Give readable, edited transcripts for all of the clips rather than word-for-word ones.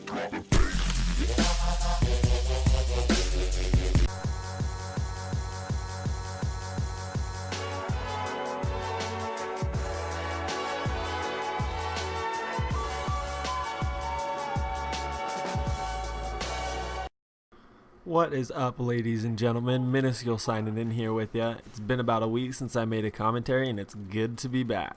What is up, ladies and gentlemen? Minuscule signing in here with ya. It's been about a week since I made a commentary, and it's good to be back.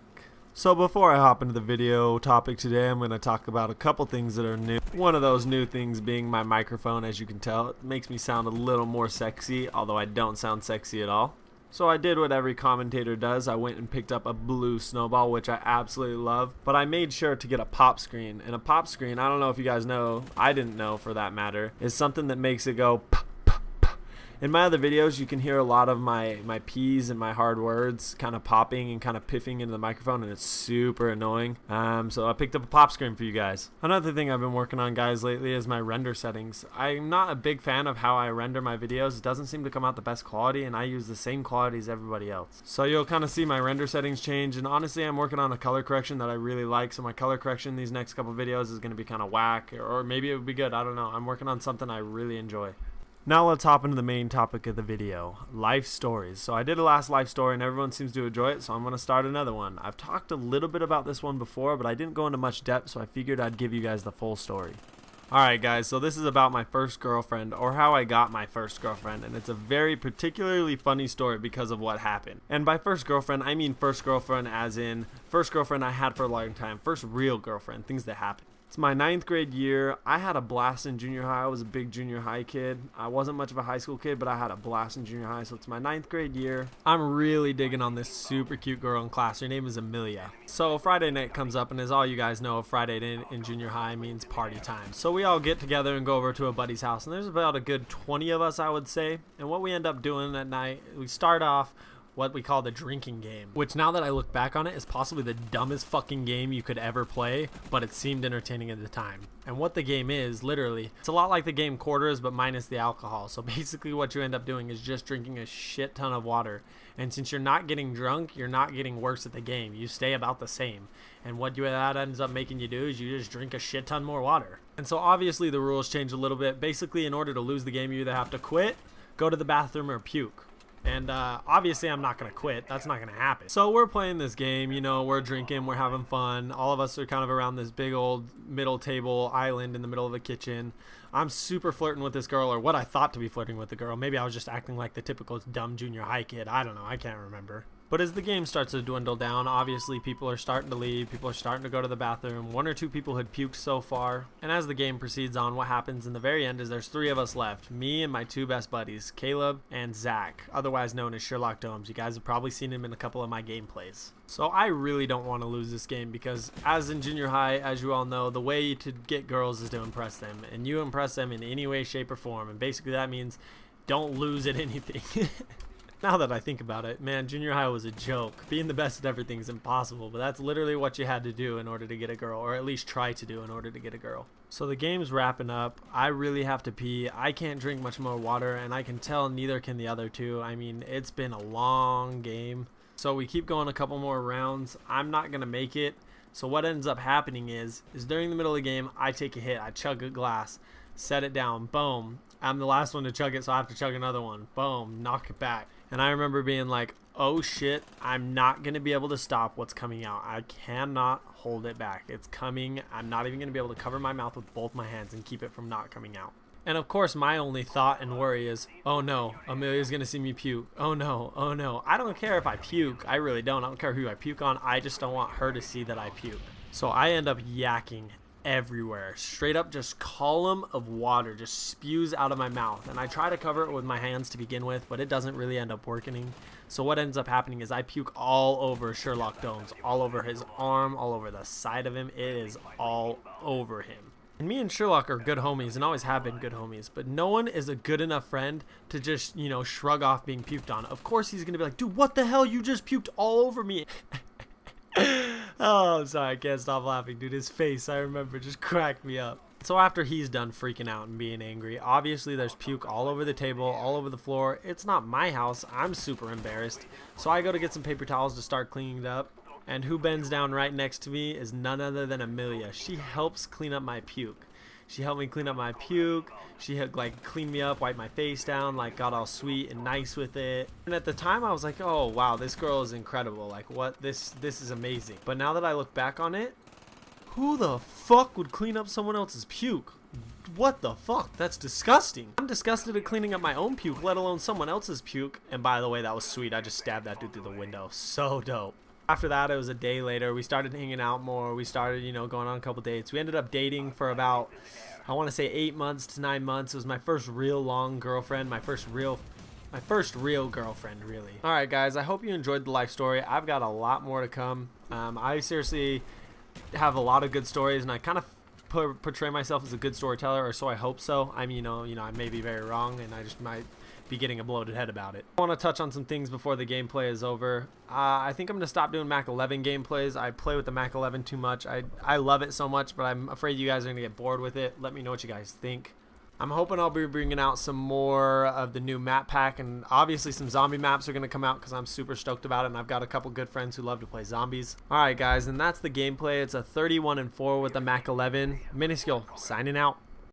So before I hop into the video topic today, I'm going to talk about a couple things that are new. One of those new things being my microphone. As you can tell, it makes me sound a little more sexy, although I don't sound sexy at all. So I did what every commentator does. I went and picked up a blue snowball, which I absolutely love. But I made sure to get a pop screen. And a pop screen, I don't know if you guys know, I didn't know for that matter, is something that makes it go pop. In my other videos, you can hear a lot of my P's and my hard words kind of popping and kind of piffing into the microphone, and it's super annoying. So I picked up a pop screen for you guys. Another thing I've been working on, guys, lately is my render settings. I'm not a big fan of how I render my videos. It doesn't seem to come out the best quality, and I use the same quality as everybody else. So you'll kind of see my render settings change, and honestly, I'm working on a color correction that I really like. So my color correction these next couple videos is going to be kind of whack, or maybe it would be good. I don't know. I'm working on something I really enjoy. Now let's hop into the main topic of the video, life stories. So I did a last life story and everyone seems to enjoy it, so I'm going to start another one. I've talked a little bit about this one before, but I didn't go into much depth, so I figured I'd give you guys the full story. Alright guys, so this is about my first girlfriend, or how I got my first girlfriend, and it's a very particularly funny story because of what happened. And by first girlfriend, I mean first girlfriend as in first girlfriend I had for a long time, first real girlfriend, things that happened. It's my 9th grade year. I had a blast in junior high. I was a big junior high kid. I wasn't much of a high school kid, but I had a blast in junior high. So it's my 9th grade year. I'm really digging on this super cute girl in class. Her name is Amelia. So Friday night comes up, and as all you guys know, Friday in junior high means party time. So we all get together and go over to a buddy's house, and there's about a good 20 of us, I would say. And what we end up doing that night, we start off what we call the drinking game, which now that I look back on it is possibly the dumbest fucking game you could ever play, but it seemed entertaining at the time. And what the game is, literally, it's a lot like the game Quarters, but minus the alcohol. So basically what you end up doing is just drinking a shit ton of water. And since you're not getting drunk, you're not getting worse at the game. You stay about the same. And what that ends up making you do is you just drink a shit ton more water. And so obviously the rules change a little bit. Basically, in order to lose the game, you either have to quit, go to the bathroom, or puke. And obviously I'm not going to quit. That's not going to happen. So we're playing this game, you know, we're drinking, we're having fun. All of us are kind of around this big old middle table island in the middle of the kitchen. I'm super flirting with this girl, or what I thought to be flirting with the girl. Maybe I was just acting like the typical dumb junior high kid. I don't know. I can't remember. But as the game starts to dwindle down, obviously people are starting to leave, people are starting to go to the bathroom. 1 or 2 people had puked so far. And as the game proceeds on, what happens in the very end is there's 3 of us left. Me and my 2 best buddies, Caleb and Zach, otherwise known as Sherlock Domes. You guys have probably seen him in a couple of my gameplays. So I really don't want to lose this game because as in junior high, as you all know, the way to get girls is to impress them. And you impress them in any way, shape, or form. And basically that means don't lose at anything. Now that I think about it, man, junior high was a joke. Being the best at everything is impossible, but that's literally what you had to do in order to get a girl, or at least try to do in order to get a girl. So the game's wrapping up. I really have to pee. I can't drink much more water, and I can tell neither can the other two. I mean, it's been a long game. So we keep going a couple more rounds. I'm not going to make it. So what ends up happening is during the middle of the game, I take a hit. I chug a glass, set it down, boom. I'm the last one to chug it, so I have to chug another one. Boom, knock it back. And I remember being like, oh shit, I'm not going to be able to stop what's coming out. I cannot hold it back. It's coming. I'm not even going to be able to cover my mouth with both my hands and keep it from not coming out. And of course, my only thought and worry is, oh no, Amelia's going to see me puke. Oh no, oh no. I don't care if I puke. I really don't. I don't care who I puke on. I just don't want her to see that I puke. So I end up yakking everywhere. Straight up just column of water just spews out of my mouth, and I try to cover it with my hands to begin with, but it doesn't really end up working. So what ends up happening is I puke all over Sherlock Domes, all over his arm, all over the side of him. It is all over him. And me and Sherlock are good homies and always have been good homies, but no one is a good enough friend to just, you know, shrug off being puked on. Of course he's gonna be like, dude, what the hell, you just puked all over me. Oh, I'm sorry, I can't stop laughing, dude. His face, I remember, just cracked me up. So after he's done freaking out and being angry, obviously there's puke all over the table, all over the floor. It's not my house. I'm super embarrassed. So I go to get some paper towels to start cleaning it up. And who bends down right next to me is none other than Amelia. She helps clean up my puke. She helped me clean up my puke. She had like cleaned me up, wiped my face down, like got all sweet and nice with it. And at the time I was like, oh wow, this girl is incredible. Like what, this is amazing. But now that I look back on it, who the fuck would clean up someone else's puke? What the fuck? That's disgusting. I'm disgusted at cleaning up my own puke, let alone someone else's puke. And by the way, that was sweet. I just stabbed that dude through the window. So dope. After that, it was a day later. We started hanging out more. We started, you know, going on a couple dates. We ended up dating for about, I want to say 8 months to 9 months. It was my first real long girlfriend, my first real girlfriend, really. All right, guys, I hope you enjoyed the life story. I've got a lot more to come. I seriously have a lot of good stories, and I kind of portray myself as a good storyteller, or so I hope so. I mean, you know, I may be very wrong, and I just might be getting a bloated head about it. I want to touch on some things before the gameplay is over. I think I'm going to stop doing Mac 11 gameplays. I play with the Mac 11 too much. I love it so much, but I'm afraid you guys are going to get bored with it. Let me know what you guys think. I'm hoping I'll be bringing out some more of the new map pack, and obviously some zombie maps are going to come out because I'm super stoked about it, and I've got a couple good friends who love to play zombies. Alright guys, and that's the gameplay. It's a 31-4 with the Mac 11. Miniskill signing out.